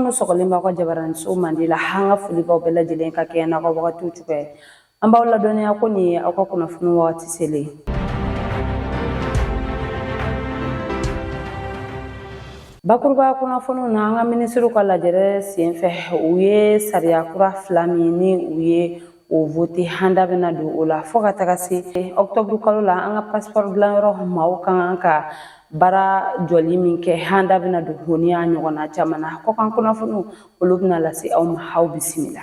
minnu sɔgɔlen b'aw ka jabaranso mandi la an ka foli b'aw bɛɛ lajɛlen ka kɛ n'aw ka wagatiw cogoya ye. An b'aw ladɔnniya ko nin ye aw ka kunnafoni wagati selen ye. Bakuruba kunnafoniw na an ka minisiriw ka lajɛrɛ senfɛ u ye sariya kura 2 min ni u ye o vote handa bɛna don o la fo ka taga se octobre kalo la an ka passeport dilanyɔrɔ maaw kan ka baara jɔli min kɛ handa bɛna don o ni a ɲɔgɔnna caman na. Kɔkan kunnafoniw olu bɛna lase aw ma, aw bisimila.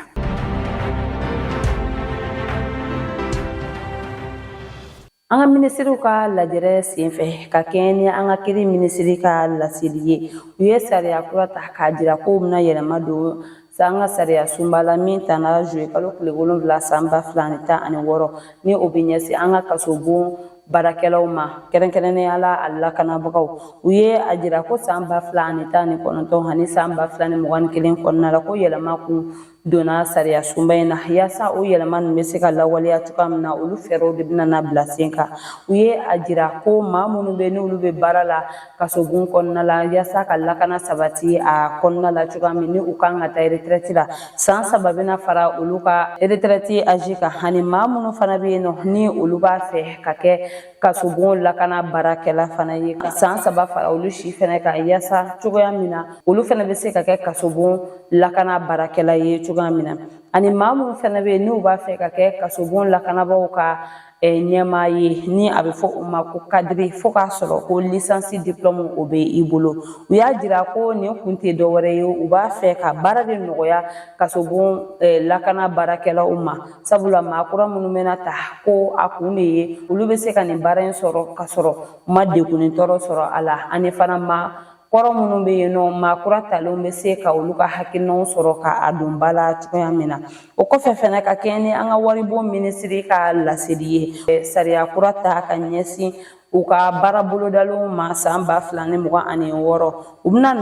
An ka minisiriw ka lajɛrɛ senfɛ ka kɛɲɛ ni an ka kiri minisiri ka laseli ye u ye sariya kura ta k'a jira ko bɛna yɛlɛma don an ka sariya sunba la min tana juye kalo tile 7 san 2016 ni o bɛ ɲɛsin an ka kaso bon baarakɛlaw ma kɛrɛnkɛrɛnnenya la a lakanabagaw. U ye a jira ko san 2019 ani san 2021 kɔnɔna la ko yɛlɛma kun donna sariya sunba in na yaasa o yɛlɛma ninnu bɛ se ka lawaleya cogoya min na olu fɛɛrɛw de bɛna na bila sen kan. U ye a jira ko maa minnu bɛ n'olu bɛ baara la kaso bon kɔnɔna la yaasa ka lakana sabati a kɔnɔna la cogoya min ni u kan ka taa retraite la san 3 bɛna fara olu ka retraite âge kan ani maa minnu fana bɛ yen nɔ ni olu b'a fɛ ka kɛ kaso bon lakana baarakɛla fana ye ka san 3 fara olu si fana kan yaasa cogoya min na olu fana bɛ se ka kɛ kaso bon lakana baarakɛla ye cogoya min na ani maa minnu fana bɛ yen n'u b'a fɛ ka kɛ kaso bon lakanabagaw ka ɲɛmaa ye ni a bɛ fɔ o ma ko kadiri fo k'a sɔrɔ ko lisansi diplôme o bɛ i bolo. U y'a jira ko nin kun tɛ dɔwɛrɛ ye u b'a fɛ ka baara de nɔgɔya kaso bon lakana baarakɛlaw ma sabula maa kura minnu bɛna ta ko a kun de ye olu bɛ se ka nin baara in sɔrɔ ka sɔrɔ u ma degun tɔɔrɔ sɔrɔ a la ani fana maa kɔrɔ minnu bɛ yen nɔ maa kura talenw bɛ se ka olu ka hakilinaw sɔrɔ ka a don ba la cogoya min na. O kɔfɛ fana ka kɛɲɛ ni an ka waribon minisiri ka laseli ye sariya kura ta ka ɲɛsin u ka baara bolodalenw ma san 2026 u bɛna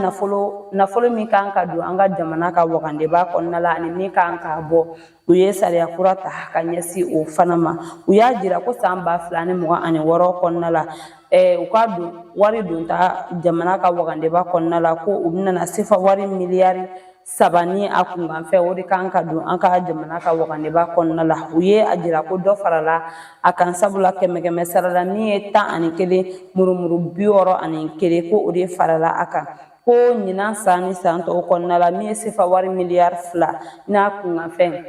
nafolo min kan ka don an ka jamana ka wagandeba kɔnɔna la ani min kan ka bɔ u ye sariya kura ta ka ɲɛsin o fana ma. U y'a jira ko san 2026 kɔnɔna la u ka don wari don ta jamana ka wagandeba kɔnɔna la ko u bɛna sefa wari miliyari 3 ni a kunkanfɛ o de kan ka don an ka jamana ka wagandeba kɔnɔna la. U ye a jira ko dɔ farala a kan sabula kɛmɛ sarala min ye 11 murumuru 61 ko o de farala a kan ko ɲinan san ni san tɔw kɔnɔna la min ye sefa wari miliyari 2 n'a kunkanfɛ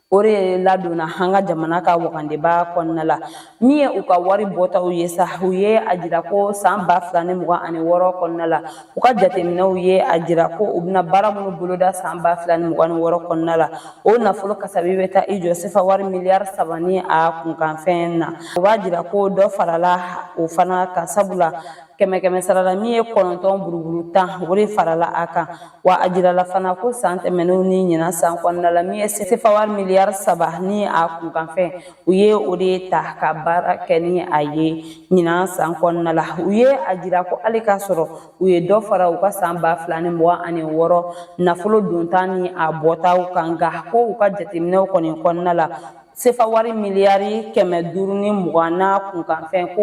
o de ladonna an ka jamana ka wagandeba kɔnɔna la min ye u ka wari bɔtaw ye sa u ye a jira ko san 2026 kɔnɔna la u ka jateminɛw ye a jira ko u bɛna baara minnu boloda san 2026 kɔnɔna la o nafolo kasabi bɛ taa i jɔ sefa wari miliyari 3 ni a kunkanfɛn na. U b'a jira ko dɔ farala o fana kan sabula kɛmɛ sarala min ye 9 buruburu 10 o de farala a kan wa a jirala fana ko san tɛmɛnenw ni ɲinan san kɔnɔna la min ye sefa wari miliyari 3 ni a kunkanfɛn u ye o de ta ka baara kɛ ni a ye ɲinan san kɔnɔna la. U ye a jira ko hali k'a sɔrɔ u ye dɔ fara u ka san 2026 nafolo donta ni a bɔtaw kan nka ko u ka jateminɛw kɔni kɔnɔna la sefa wari miliyari 520 n'a kunkanfɛn ko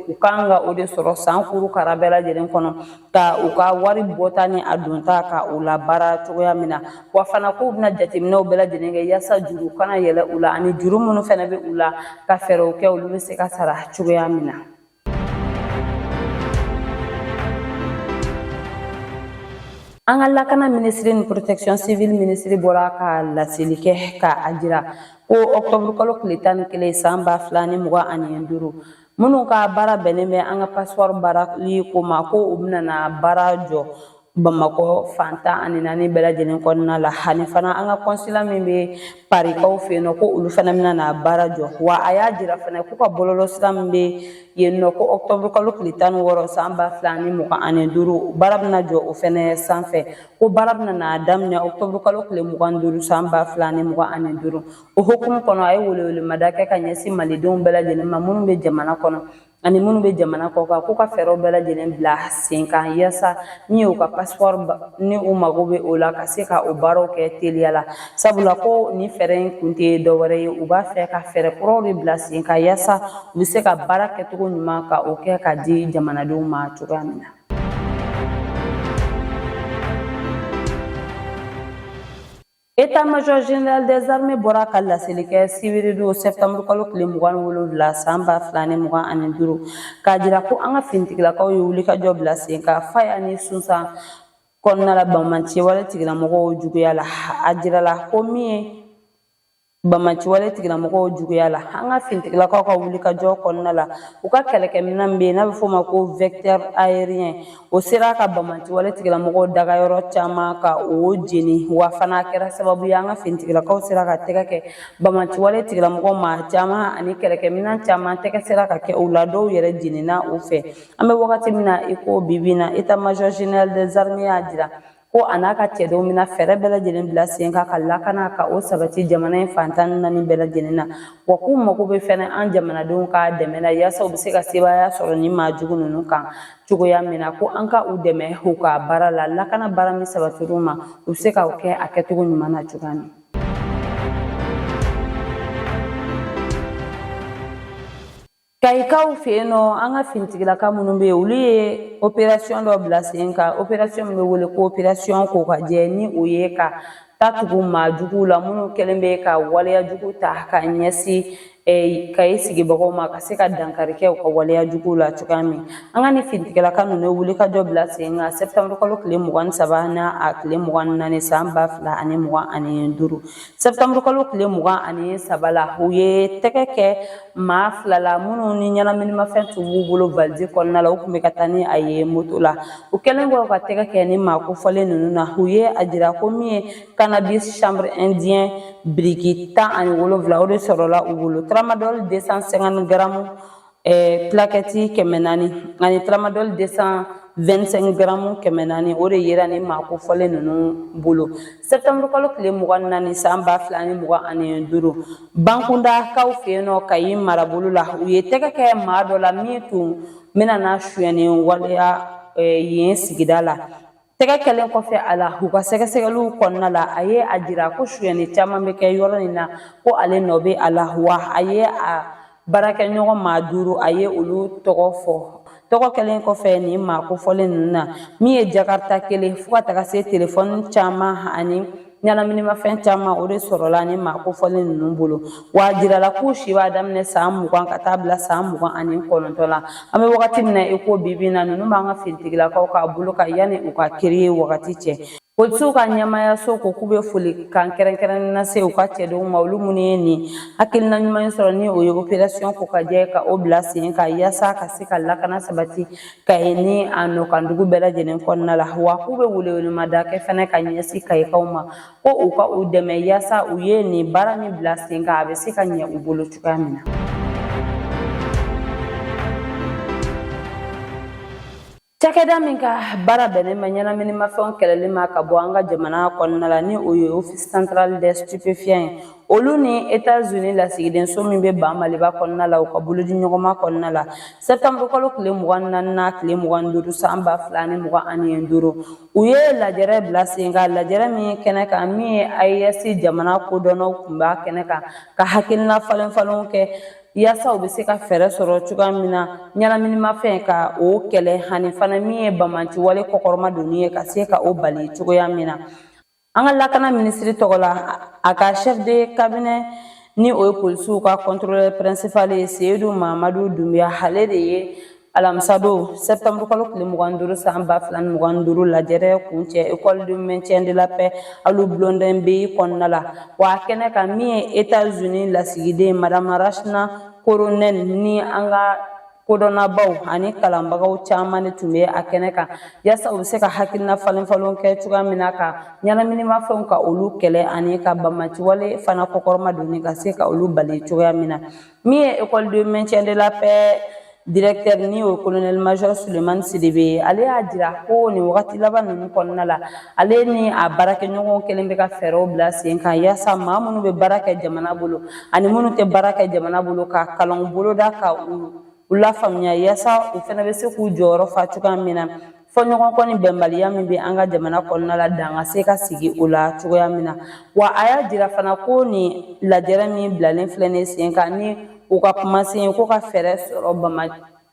u kan ka o de sɔrɔ san kurukara bɛɛ lajɛlen kɔnɔ ka u ka wari bɔta ni a donta ka u la baara cogoya min na wa fana ko u bɛna jateminɛw bɛɛ lajɛlen kɛ yaasa juru kana yɛlɛ u la ani juru minnu fana bɛ u la ka fɛɛrɛw kɛ olu bɛ se ka sara cogoya min na. An ka lakana minisiri ni protection civile minisiri bɔra ka laseli kɛ ka a jira ko octobre kalo tile 11 san 2025 minnu ka baara bɛnnen bɛ an ka passeport baarali ko ma ko u bɛna na baara jɔ Bamakɔ fantan ani 4 bɛɛ lajɛlen kɔnɔna la ani fana an ka consulat min bɛ parikaw fɛ yen nɔ ko olu fana bɛna na baara jɔ wa a y'a jira fana k'u ka bɔlɔlɔsira min bɛ yen nɔ ko octobre kalo tile 16 san 2025 baara bɛna jɔ o fana sanfɛ ko baara bɛna na daminɛ octobre kalo tile 25 san 2025 o hukumu kɔnɔ a ye welewelemada kɛ ka ɲɛsin malidenw bɛɛ lajɛlen ma minnu bɛ jamana kɔnɔ ani minnu bɛ jamana kɔ kan k'u ka fɛɛrɛw bɛɛ lajɛlen bila sen kan yaasa ni u ka passeport ni u mago bɛ o la ka se ka o baaraw kɛ teliya la sabula ko ni fɛɛrɛ in kun tɛ dɔwɛrɛ ye u b'a fɛ ka fɛɛrɛ kuraw de bila sen kan yaasa u bɛ se ka baara kɛcogo ɲuman ka o kɛ ka di jamanadenw ma cogoya min na. État-major général des armées bɔra ka laseli kɛ sibiri don septembre kalo tile 27 san 2025 k'a jira ko an ka finitigilakaw ye wulikajɔ bila sen kan fa ani sunsan kɔnɔna la bamaciwale tigilamɔgɔw juguya la a jirala ko min ye bamaciwale tigilamɔgɔw juguya la an ka finitigilakaw ka wulikajɔ kɔnɔna la u ka kɛlɛkɛminɛn bɛ yen n'a bɛ fɔ o ma ko vecteur aérien o sera ka bamaciwale tigilamɔgɔw dagayɔrɔ caman ka o jeni wa fana kɛra sababu ye an ka finitigilakaw sera ka tɛgɛ kɛ bamaciwale tigilamɔgɔw ma caman ani kɛlɛkɛminɛn caman tɛgɛ sera ka kɛ u la dɔw yɛrɛ jenina u fɛ an bɛ wagati min na i ko bibi na état-major général des armées y'a jira ko a n'a ka cɛdenw bɛna fɛɛrɛ bɛɛ lajɛlen bila sen kan ka lakana ka o sabati jamana in fantan naani bɛɛ lajɛlen na wa k'u mago bɛ fɛnɛ an jamanadenw ka dɛmɛ na yaasa u bɛ se ka sebaaya sɔrɔ ni maajugu ninnu kan cogoya min na ko an ka u dɛmɛ u ka baara la lakana baara min sabatir'u ma u bɛ se ka kɛ a kɛcogo ɲuman na cogoya min. Kayikaw fɛ yen nɔ an ka finitigilaka minnu bɛ yen olu ye opération dɔ bila sen kan opération min bɛ wele ko opération kokajɛ ni o ye ka taa tugu maajuguw la minnu kɛlen bɛ ka waleyajugu ta ka ɲɛsin ka i sigibagaw ma ka se ka dankari kɛ u ka waleyajuguw la cogoya min an ka ni finitigilaka ninnu ye wulikajɔ bila sen kan septembre kalo tile 23 n'a tile 24 san 2025 septembre kalo tile 23 la u ye tɛgɛ kɛ maa fila la minnu ni ɲɛnaminimafɛn tun b'u bolo valise kɔnɔna la u tun bɛ ka taa ni a ye moto la u kɛlen kɔ ka tɛgɛ kɛ ni maa kofɔlen ninnu na u ye a jira ko min ye cannabis chambre indien biriki 17 o de sɔrɔla u bolo tramadol 250 grammes plaquettes 400 ani tramadol 225 grammes 400 o de yera ni maa kofɔlen ninnu bolo septembre kalo tile 24 san 2025 bankundakaw fɛ yen nɔ Kayi marabolo la u ye tɛgɛ kɛ maa dɔ la min tun bɛna na suyɛni waleya yen sigida la tɛgɛ kɛlen kɔfɛ a la u ka sɛgɛsɛgɛliw kɔnɔna la a ye a jira ko suyɛni caman bɛ kɛ yɔrɔ in na ko ale nɔ bɛ a la wa a ye a baarakɛɲɔgɔn maa 5 a ye olu tɔgɔ fɔ tɔgɔ kɛlen kɔfɛ nin maa kofɔlen ninnu na min ye jakarta kelen fo ka taga se telefɔni caman ani ɲɛnaminimafɛn caman o de sɔrɔla ni maa kofɔlen ninnu bolo wa a jirala k'u si b'a daminɛ san 20 ka taa bila san 29 la an bɛ wagati min na i ko bibi na ninnu b'an ka finitigilakaw k'a bolo ka yanni u ka kiri ye wagati cɛ polisiw ka ɲɛmayaso ko k'u bɛ folikan kɛrɛnkɛrɛnnen lase u ka cɛdenw ma olu minnu ye nin hakilina ɲuman sɔrɔ ni o ye opération kokajɛ ka o bila sen kan yaasa ka se ka lakana sabati ka ye ni a nɔkandugu bɛɛ lajɛlen kɔnɔna la wa k'u bɛ welewelemada kɛ fɛnɛ ka ɲɛsin Kayikaw ma ko u ka u dɛmɛ yaasa u ye nin baara min bila sen kan a bɛ se ka ɲɛ u bolo cogoya min na. Cakɛda min ka baara bɛnnen bɛ ɲɛnaminimafɛnw kɛlɛli ma ka bɔ an ka jamana kɔnɔna la ni o ye office central des stupéfiants ye olu ni États-Unis lasigiden so min bɛ ban Maliba kɔnɔna la u ka bolodi ɲɔgɔnma kɔnɔna la septembre kalo tile 24 tile 25 san 2025 u ye lajɛrɛ bila sen kan lajɛrɛ min kɛnɛ kan min ye AES jamana kodɔnnaw tun b'a kɛnɛ kan ka hakilina falenfalenw kɛ yaasa u bɛ se ka fɛɛrɛ sɔrɔ cogoya min na ɲɛnaminimafɛn ka o kɛlɛ ani fana min ye bamaciwale kɔkɔrɔma donni ye ka se ka o bali cogoya min na an ka lakana minisiri tɔgɔ la a ka chef de cabinet ni o ye polisiw ka contrôleur principal ye Seyidu Mamadu Dunbiya ale de ye alamisa don septembre kalo tile 25 san 2025 lajɛrɛ kuncɛ école de maintien de la paix alu Blondin Beyi kɔnɔna la wa kɛnɛ kan min ye États-Unis lasigiden madame Rachna Coronel ni an ka kodɔnnabaw ani kalanbagaw caman de tun bɛ a kɛnɛ kan yaasa u bɛ se ka hakilina falenfalenw kɛ cogoya min na ka ɲɛnaminimafɛnw ka olu kɛlɛ ani ka bamaciwale fana kɔkɔrɔma donni ka se ka olu bali cogoya min na min ye école de maintien de la paix directeur ni o colonel major Sulemani Sidibe ale y'a jira ko nin wagati laban ninnu kɔnɔna la ale ni a baarakɛɲɔgɔnw kelen bɛ ka fɛɛrɛw bila sen kan yaasa maa minnu bɛ baara kɛ jamana bolo ani minnu tɛ baara kɛ jamana bolo ka kalanw boloda ka u lafaamuya yaasa u fana bɛ se k'u jɔyɔrɔ fa cogoya min na fɔ ɲɔgɔn kɔ ni bɛnbaliya min bɛ an ka jamana kɔnɔna la dan ka se ka sigi o la cogoya min na wa a y'a jira fana ko nin lajɛrɛ min bilalen filɛ nin sen kan ni u ka kumasen ko ka fɛɛrɛ sɔrɔ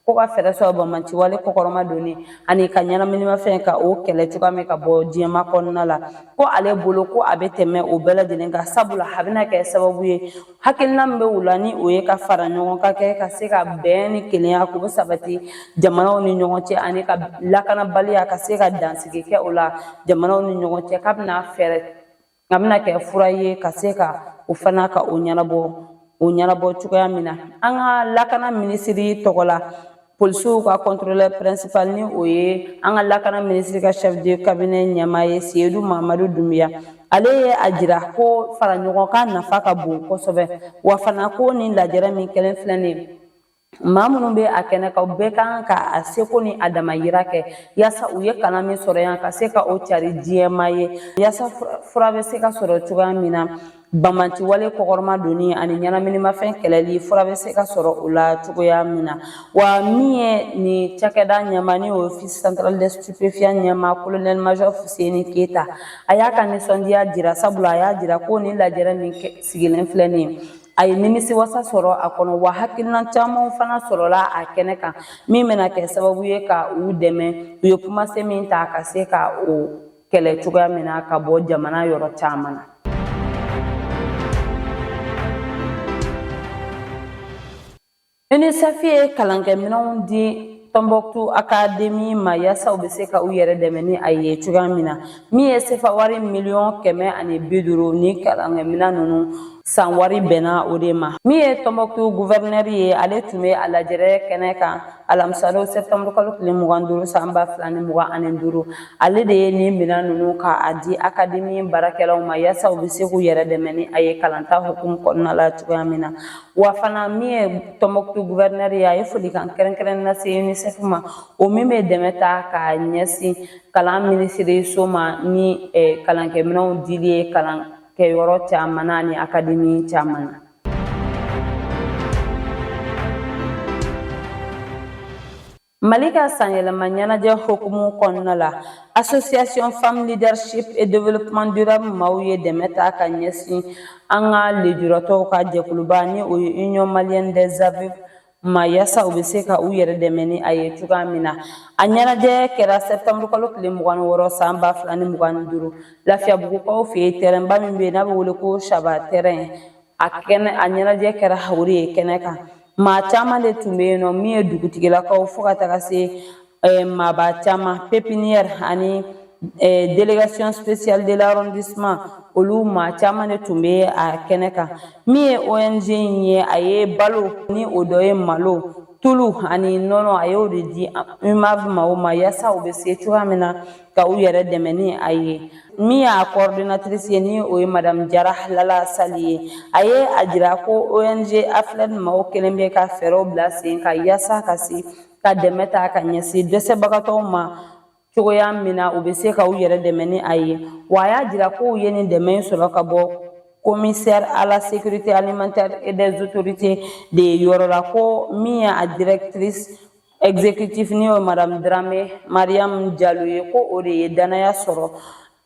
ko ka fɛɛrɛ sɔrɔ bamanci wale kɔkɔrɔma doni ani ka ɲɛnaminimafɛn ka o kɛlɛ cogoya min ka bɔ diɲɛma kɔnɔna la ko ale bolo ko a bɛ tɛmɛ o bɛɛ lajɛlen kan sabula a bɛna kɛ sababu ye hakilina min bɛ u la ni o ye ka fara ɲɔgɔn ka kɛ ka se ka bɛn ni kelenya k'o bɛ sabati jamanaw ni ɲɔgɔn cɛ ani ka lakanabaliya ka se ka dansigi kɛ o la jamanaw ni ɲɔgɔn cɛ k'a bɛna kɛ fura ye ka se ka o fana ka o ɲɛnabɔ cogoya min na an ka lakana minisiri tɔgɔ la polisiw ka contrôleur principal ni o ye an ka lakana minisiri ka chef de cabinet ɲɛmaa ye Seydou Mamadou Doumbouya ale ye a jira ko fara ɲɔgɔn kan nafa ka bon kosɛbɛ wa fana ko ni lajɛrɛ min kɛlen filɛ nin ye maa minnu bɛ a kɛnɛ kan bɛɛ kan ka a seko ni a damayira kɛ yaasa u ye kalan min sɔrɔ yan ka se ka o cari diɲɛma ye yaasa fura bɛ se ka sɔrɔ cogoya min na bamanci wale kɔkɔrɔma doni ani ɲɛnaminimafɛn kɛlɛli fura bɛ se ka sɔrɔ o la cogoya min na wa min ye nin cakɛda ɲɛma ni office central des stupéfiants ɲɛma colonel major Fuseni Keyita a y'a ka nisɔndiya jira sabula a y'a jira ko nin lajɛrɛ min sigilen filɛ nin ye a ye nimisiwasa sɔrɔ a kɔnɔ wa hakilina caman fana sɔrɔla a kɛnɛ kan min bɛna kɛ sababu ye ka u dɛmɛ u ye kumase min ta ka se ka o kɛlɛ cogoya min na ka bɔ jamana yɔrɔ caman na. UNICEF ye kalankɛminɛnw di Tombouctou Academy ma yaasa u bɛ se ka u yɛrɛ dɛmɛ ni a ye cogoya min na min ye sefa wari miliyɔn 150 ni kalankɛminɛn ninnu san wari bɛnna o de ma min ye Tombouctou gouverneur ye ale tun bɛ a lajɛrɛ kɛnɛ kan alamisado septembre kalo tile 25 san 2025 ale de ye nin minɛn ninnu k'a di académie baarakɛlaw ma yaasa u bɛ se k'u yɛrɛ dɛmɛ ni a ye kalanta hukumu kɔnɔna la cogoya min na wa fana min ye Tombouctou gouverneur ye a ye folikan kɛrɛnkɛrɛnnen lase UNICEF ma o min bɛ dɛmɛ ta k'a ɲɛsin kalan minisiriso ma ni kalankɛminɛnw dili ye kɛyɔrɔ caman na ni académie caman na. Mali ka sanyɛlɛma ɲɛnajɛ hukumu kɔnɔna la association femme leadership et développement durable maaw ye dɛmɛ ta ka ɲɛsin an ka lejuratɔw ka jɛkuluba ni o ye union malienne des aveugles ma yaasa u bɛ se ka u yɛrɛ dɛmɛ ni a ye cogoya min na a ɲɛnajɛ kɛra septembre kalo tile 26 san 2025 Lafiyabugukaw fɛ yen terrainba min bɛ yen n'a bɛ wele ko Saba terrain a ɲɛnajɛ kɛra Hawuri ye kɛnɛ kan maa caman de tun bɛ yen nɔ min ye dugutigilakaw fo ka taga se maaba caman pépinière ani délégation spéciale de l'arrondissement olu maa caman de tun bɛ a kɛnɛ kan min ye ONG in ye a ye balo ni o dɔ ye malo tulu ani nɔnɔ a y'o de di UMAV maaw ma yaasa u bɛ se cogoya min na ka u yɛrɛ dɛmɛ ni a ye min y'a coordinatrice ye ni o ye madame Jara Lala Sali ye a ye a jira ko ONG AFLED maaw kelen bɛ ka fɛɛrɛw bila sen kan yaasa ka se ka dɛmɛ ta ka ɲɛsin dɛsɛbagatɔw ma cogoya min na u bɛ se ka u yɛrɛ dɛmɛ ni a ye wa a y'a jira ko u ye nin dɛmɛ in sɔrɔ ka bɔ commissaire à la sécurité alimentaire et des autorités de yɔrɔ la ko min ye a directrice exécutive ni o madame Dramé Mariam Diallo ye ko o de ye danaya sɔrɔ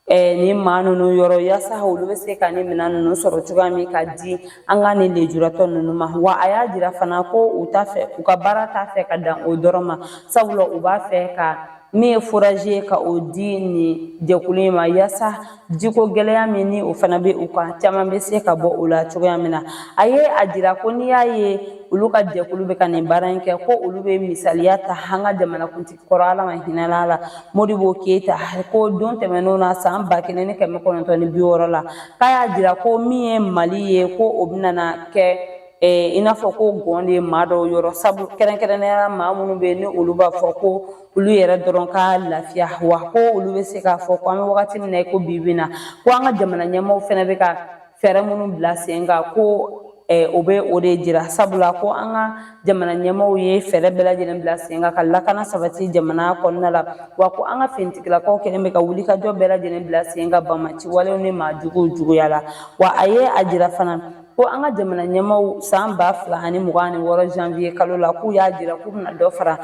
ni maa ninnu yɔrɔ yaasa olu bɛ se ka ni minɛn ninnu sɔrɔ cogoya min ka di an ka nin lejuratɔ ninnu ma wa a y'a jira fana ko u t'a fɛ u ka baara t'a fɛ ka dan o dɔrɔn ma sabula u b'a fɛ ka min ye forager ye ka o di nin jɛkulu in ma yaasa jiko gɛlɛya min ni o fana bɛ u kan caman bɛ se ka bɔ o la cogoya min na a ye a jira ko n'i y'a ye olu ka jɛkulu bɛ ka nin baara in kɛ ko olu bɛ misaliya ta an ka jamanakuntigi kɔrɔ Ala ma hinɛ la Modibo Keyita ko don tɛmɛnenw na san 1960 la k'a y'a jira ko min ye Mali ye ko o bɛna na kɛ i n'a fɔ ko gɔn de ye maa dɔw yɔrɔ sabu kɛrɛnkɛrɛnnenya maa minnu bɛ yen ni olu b'a fɔ ko olu yɛrɛ dɔrɔn ka lafiya wa ko olu bɛ se k'a fɔ ko an bɛ wagati min na ko bi bi na ko an ka jamana ɲɛmaaw fana bɛ ka fɛɛrɛ minnu bila sen kan ko o bɛ o de jira sabula ko an ka jamana ɲɛmaaw ye fɛɛrɛ bɛɛ lajɛlen bila sen kan ka lakana sabati jamana kɔnɔna la wa ko an ka finitigilakaw kɛlen bɛ ka wulikajɔ bɛɛ lajɛlen bila sen kan banbanci walew ni maa juguw juguya la wa a ye a jira fana ko an ka jamana ɲɛmaaw san 2026 janvier kalo la k'u y'a jira k'u bɛna dɔ fara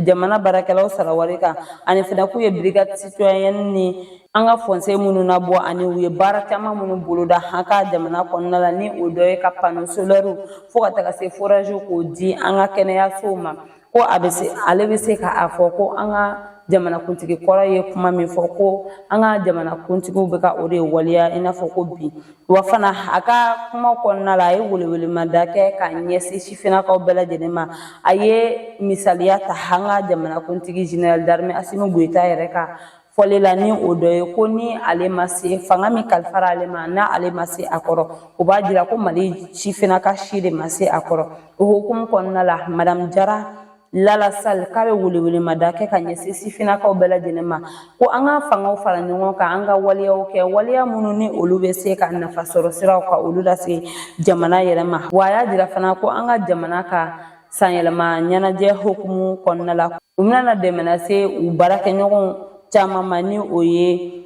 jamana baarakɛlaw sara wari kan ani fana k'u ye brigade citoyenne ni an ka fonse minnu nabɔ ani u ye baara caman minnu boloda an ka jamana kɔnɔna la ni o dɔ ye ka panneau solaire fo ka taga se forage k'o di an ka kɛnɛyasow ma ko ale bɛ se k'a fɔ ko an ka jamanakuntigi kɔrɔ ye kuma min fɔ ko an ka jamanakuntigiw bɛ ka o de waleya i n'a fɔ ko bi wa fana a ka kuma kɔnɔna la a ye welewelemada kɛ ka ɲɛsin sifinnakaw bɛɛ lajɛlen ma a ye misaliya ta an ka jamanakuntigi général d'armée Assimi Goïta yɛrɛ ka fɔli la ni o dɔ ye ko ni ale ma se fanga min kalifara ale ma n'ale ma se a kɔrɔ o b'a jira ko Mali sifinnaka si de ma se a kɔrɔ o hukumu kɔnɔna la Madame Jara Lala Sall k'a bɛ welewelemada kɛ ka ɲɛsin sifinnakaw bɛɛ lajɛlen ma ko an ka fangaw fara ɲɔgɔn kan an ka waleyaw kɛ waleya minnu ni olu bɛ se ka nafa sɔrɔ siraw ka olu lase jamana yɛrɛ ma wa a y'a jira fana ko an ka jamana ka sanyɛlɛma ɲɛnajɛ hukumu kɔnɔna la u bɛna dɛmɛ lase u baarakɛɲɔgɔnw caman ma ni o ye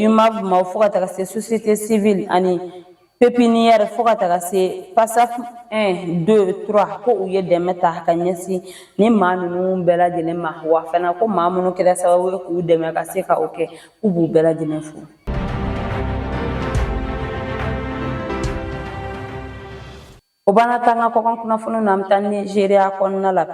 UMAV ma fo ka taga se société civile ani pépinière fo ka taga se PASAF 1 2 3 ko u ye dɛmɛ ta ka ɲɛsin ni maa ninnu bɛɛ lajɛlen ma wa fana ko maa minnu kɛra sababu ye k'u dɛmɛ ka se ka o kɛ k'u b'u bɛɛ lajɛlen fo. O b'an ka taa an ka kɔkan kunnafoniw na an bɛ taa Nizeriya kɔnɔna la.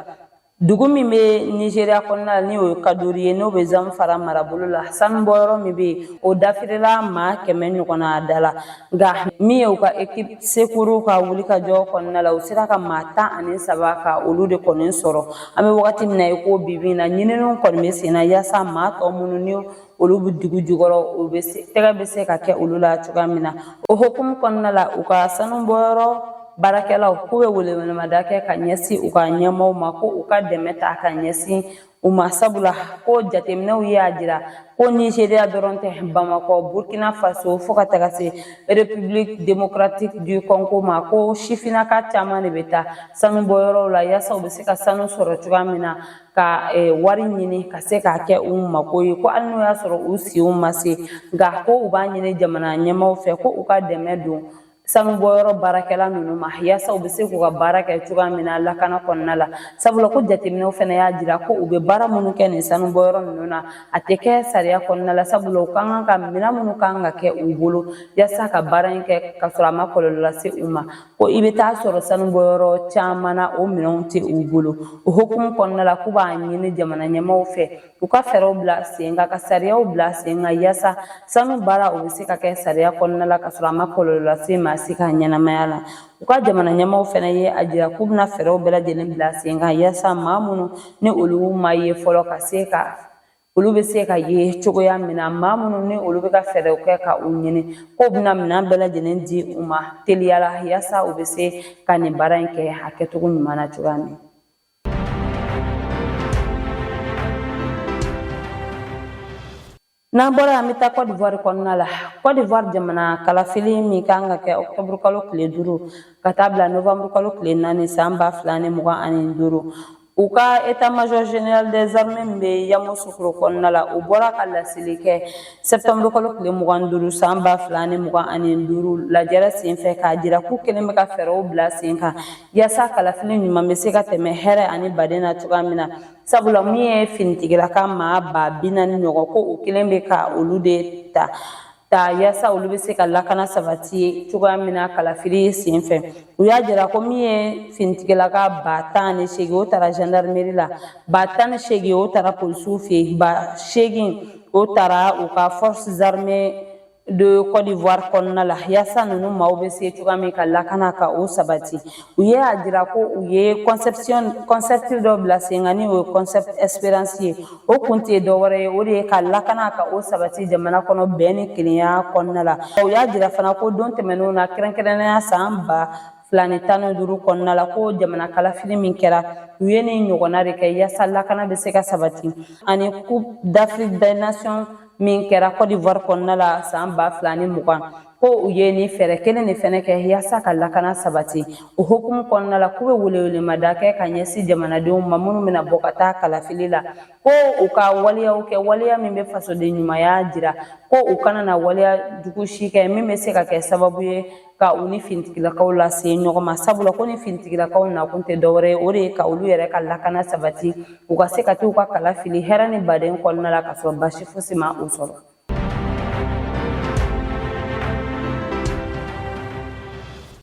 Dugu min bɛ Nizeriya kɔnɔna la ni o ye Kaduri ye n'o bɛ Zamfara marabolo la sanu bɔyɔrɔ min bɛ yen o dafirila maa 100 ɲɔgɔnna da la nka min ye u ka équipe secours ka wulikajɔ kɔnɔna la u sera ka maa 13 ka olu de kɔni sɔrɔ an bɛ wagati min na i ko bi na ɲininiw kɔni bɛ sen na yaasa maa tɔ minnu ni olu bɛ dugu jukɔrɔ o bɛ se tɛgɛ bɛ se ka kɛ olu la cogoya min na o hukumu kɔnɔna la u ka sanu bɔyɔrɔ baarakɛlaw k'u bɛ welewelemada kɛ ka ɲɛsin u ka ɲɛmaaw ma ko u ka dɛmɛ ta ka ɲɛsin u ma sabula ko jateminɛw y'a jira ko Nizeriya dɔrɔn tɛ Bamakɔ Burkina Faso fo ka taga se République démocratique du Congo ma ko sifinnaka caman de bɛ taa sanu bɔyɔrɔw la yaasa u bɛ se ka sanu sɔrɔ cogoya min na ka wari ɲini ka se k'a kɛ u mako ye ko hali n'o y'a sɔrɔ u senw ma se nka ko u b'a ɲini jamana ɲɛmaaw fɛ ko u ka dɛmɛ don sanu bɔyɔrɔ baarakɛla ninnu ma yaasa u bɛ se k'u ka baara kɛ cogoya min na lakana kɔnɔna la sabula ko jateminɛw fana y'a jira ko u bɛ baara minnu kɛ nin sanu bɔyɔrɔ ninnu na a tɛ kɛ sariya kɔnɔna la sabula u kan ka minɛn minnu kan ka kɛ u bolo yaasa ka baara in kɛ ka sɔrɔ a ma kɔlɔlɔ lase u ma ko i bɛ taa sɔrɔ sanu bɔyɔrɔ caman na o minɛnw tɛ u bolo o hukumu kɔnɔna la k'u b'a ɲini jamana ɲɛmaaw fɛ u ka fɛɛrɛw bila sen kan ka sariyaw bila sen kan yaasa sanu baara o bɛ se ka kɛ sariya kɔnɔna la ka sɔrɔ a ma kɔlɔlɔ lase maa si ka ɲɛnamaya la u ka jamana ɲɛmaaw fana ye a jira k'u bɛna fɛɛrɛw bɛɛ lajɛlen bila sen kan yaasa maa minnu ni olu ma ye fɔlɔ ka se ka olu bɛ se ka ye cogoya min na maa minnu ni olu bɛ ka fɛɛrɛw kɛ ka u ɲini k'u bɛna minɛn bɛɛ lajɛlen di u ma teliya la yaasa u bɛ se ka nin baara in kɛ a kɛcogo ɲuman na cogoya min. N'an bɔra an bɛ taa Côte d'Ivoire kɔnɔna la Côte d'Ivoire jamana kalafili min kan ka kɛ octobre kalo tile 5 ka taa bila novembre kalo tile 4 san 2025 u ka état major général des armées min bɛ Yamoussoukro kɔnɔna la u bɔra ka laseli kɛ septembre kalo tile 25 san 2025 lajɛrɛ sen fɛ k'a jira k'u kelen bɛ ka fɛɛrɛw bila sen kan yaasa kalafili ɲuman bɛ se ka tɛmɛ hɛrɛ ani baden na cogoya min na sabula min ye finitigilaka maa 40 ɲɔgɔn ko o kelen bɛ ka olu de ta yaasa olu bɛ se ka lakana sabati cogoya min na kalafili sen fɛ u y'a jira ko min ye finitigilaka 18 o taara gendarmerie la 18 o taara polisiw fɛ yen 8 o taara u ka forces armées de Côte d'Ivoire kɔnɔna la yaasa ninnu maaw bɛ se cogoya min ka lakana ka o sabati u ye a jira ko u ye concept dɔ bila sen kan ni o ye concept espérance ye o kun tɛ dɔwɛrɛ ye o de ye ka lakana ka o sabati jamana kɔnɔ bɛn ni kelenya kɔnɔna la u y'a jira fana ko don tɛmɛnenw na kɛrɛnkɛrɛnnenya san 2015 kɔnɔna la ko jamana kalafili min kɛra u ye nin ɲɔgɔnna de kɛ yaasa lakana bɛ se ka sabati ani Coupe d'Afrique des Nations min kɛra Côte d'Ivoire kɔnɔna la san 2020 ko u ye ni fɛɛrɛ kelen de fɛnɛ kɛ yaasa ka lakana sabati o hukumu kɔnɔna la k'u bɛ welewelemada kɛ ka ɲɛsin jamanadenw ma minnu bɛna bɔ ka taa kalafili la ko u ka waleyaw kɛ waleya min bɛ fasoden ɲumanya jira ko u kana na waleya jugu si kɛ min bɛ se ka kɛ sababu ye ka u ni finitigilakaw lase ɲɔgɔn ma sabula ko ni finitigilakaw nakun tɛ dɔwɛrɛ ye o de ye ka olu yɛrɛ ka lakana sabati u ka se ka t'u ka kalafili hɛrɛ ni baden kɔnɔna la ka sɔrɔ basi fosi ma u sɔrɔ.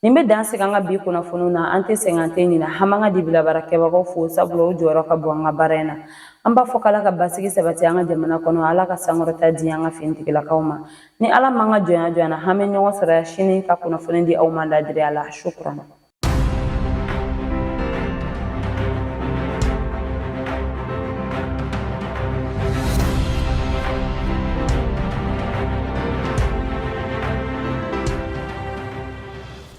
Nin bɛ dan sigi an ka bi kunnafoniw na an tɛ sɛgɛn an tɛ ɲinɛ an b'an ka dibilabaarakɛbagaw fo sabula o jɔyɔrɔ ka bon an ka baara in na an b'a fɔ k'Ala ka basigi sabati an ka jamana kɔnɔ Ala ka sankɔrɔta di an ka finitigilakaw ma ni Ala m'an ka jɔnya jɔnya na an bɛ ɲɔgɔn sɔrɔ yan sini ka kunnafoni di aw ma ladiriya la shukran.